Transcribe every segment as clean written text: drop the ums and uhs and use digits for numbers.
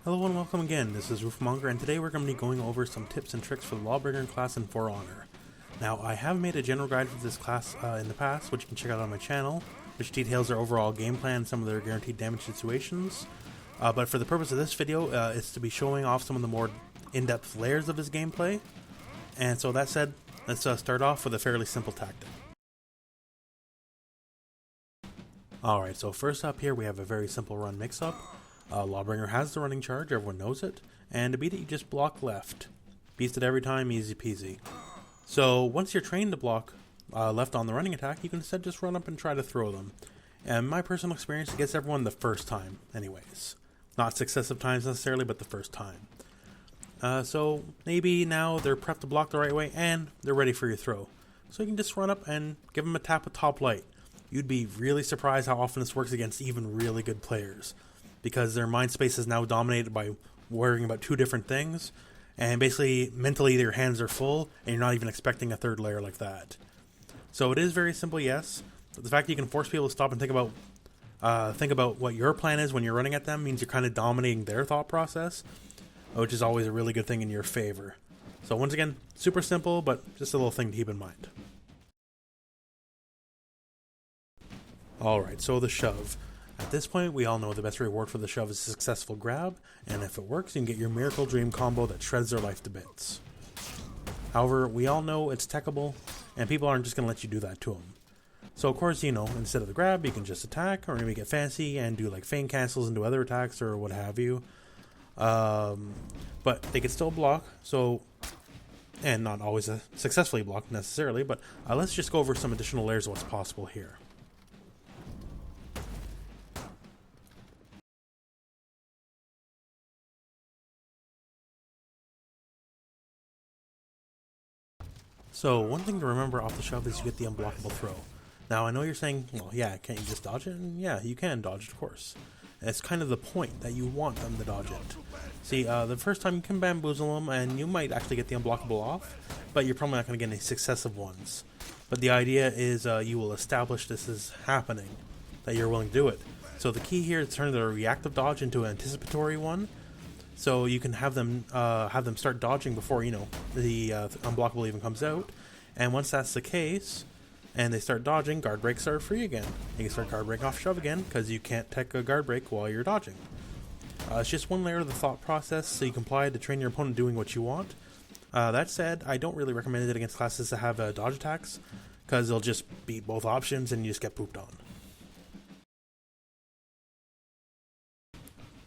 Hello and welcome again, this is Roofmonger, and today we're going to be going over some tips and tricks for the Lawbringer class in For Honor. Now, I have made a general guide for this class in the past, which you can check out on my channel, which details their overall game plan and some of their guaranteed damage situations. But for the purpose of this video, it's to be showing off some of the more in-depth layers of his gameplay. And so that said, let's start off with a fairly simple tactic. Alright, so first up here we have a very simple run mix-up. Lawbringer has the running charge, everyone knows it, and to beat it you just block left. Beats it every time, easy peasy. So once you're trained to block left on the running attack, you can instead just run up and try to throw them. And my personal experience, it gets everyone the first time anyways. Not successive times necessarily, but the first time. So maybe now they're prepped to block the right way and they're ready for your throw. So you can just run up and give them a tap with top light. You'd be really surprised how often this works against even really good players, because their mind space is now dominated by worrying about two different things, and basically mentally their hands are full and you're not even expecting a third layer like that. So it is very simple, yes, but the fact that you can force people to stop and think about what your plan is when you're running at them means you're kind of dominating their thought process, which is always a really good thing in your favor. So once again, super simple, but just a little thing to keep in mind. Alright, so the shove. At this point, we all know the best reward for the shove is a successful grab, and if it works, you can get your Miracle Dream combo that shreds their life to bits. However, we all know it's techable, and people aren't just going to let you do that to them. So of course, you know, instead of the grab, you can just attack, or maybe get fancy and do like feint cancels and do other attacks or what have you. But they can still block, so, and not always successfully block necessarily, but let's just go over some additional layers of what's possible here. So one thing to remember off the shove is you get the unblockable throw. Now I know you're saying, well yeah, can't you just dodge it? And yeah, you can dodge it, of course. And it's kind of the point that you want them to dodge it. See, the first time you can bamboozle them and you might actually get the unblockable off, but you're probably not going to get any successive ones. But the idea is you will establish this is happening, that you're willing to do it. So the key here is to turn the reactive dodge into an anticipatory one. So you can have them start dodging before, you know, the unblockable even comes out. And once that's the case, and they start dodging, guard breaks are free again. You can start guard break off shove again, because you can't tech a guard break while you're dodging. It's just one layer of the thought process, so you can apply it to train your opponent doing what you want. That said, I don't really recommend it against classes that have dodge attacks, because they'll just beat both options and you just get pooped on.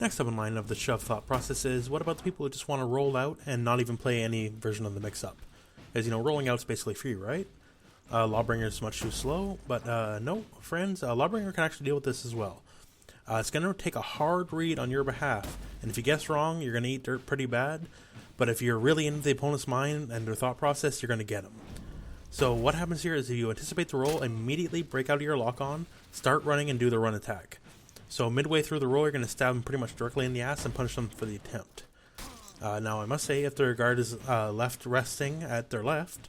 Next up in line of the shove thought process is, what about the people who just want to roll out and not even play any version of the mix-up? As you know, rolling out is basically free, right? Lawbringer is much too slow, but no, friends, Lawbringer can actually deal with this as well. It's going to take a hard read on your behalf, and if you guess wrong, you're going to eat dirt pretty bad, but if you're really into the opponent's mind and their thought process, you're going to get them. So what happens here is if you anticipate the roll, immediately break out of your lock-on, start running and do the run attack. So midway through the roll, you're going to stab them pretty much directly in the ass and punish them for the attempt. Now I must say, if their guard is left resting at their left,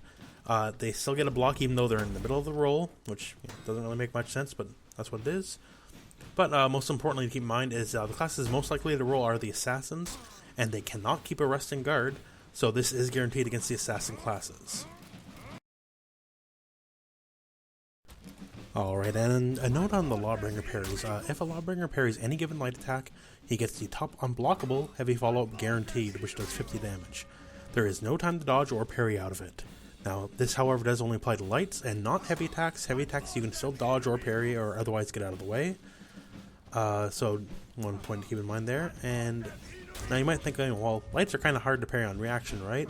they still get a block even though they're in the middle of the roll, which doesn't really make much sense, but that's what it is. But most importantly to keep in mind is the classes most likely to roll are the assassins, and they cannot keep a resting guard, so this is guaranteed against the assassin classes. Alright, and a note on the Lawbringer parries. If a Lawbringer parries any given light attack, he gets the top unblockable heavy follow-up guaranteed, which does 50 damage. There is no time to dodge or parry out of it. Now, this however does only apply to lights and not heavy attacks. Heavy attacks you can still dodge or parry or otherwise get out of the way. So, one point to keep in mind there. And now you might think, well, lights are kind of hard to parry on reaction, right?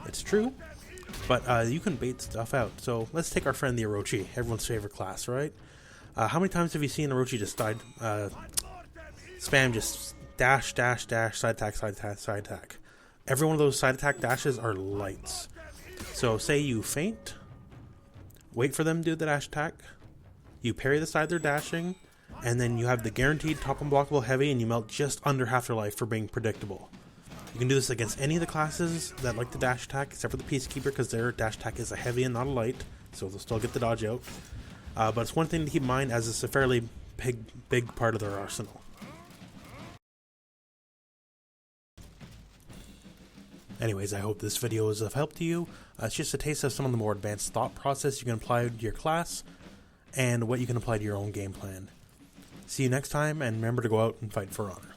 It's true. But you can bait stuff out. So let's take our friend the Orochi, everyone's favorite class, right? How many times have you seen Orochi just spam just dash, dash, dash, side attack, side attack, side attack? Every one of those side attack dashes are lights. So say you feint, wait for them to do the dash attack, you parry the side they're dashing, and then you have the guaranteed top unblockable heavy and you melt just under half their life for being predictable. You can do this against any of the classes that like the dash attack, except for the Peacekeeper, because their dash attack is a heavy and not a light, so they'll still get the dodge out. But it's one thing to keep in mind, as it's a fairly big part of their arsenal. Anyways, I hope this video is of help to you. It's just a taste of some of the more advanced thought process you can apply to your class, and what you can apply to your own game plan. See you next time, and remember to go out and fight for honor.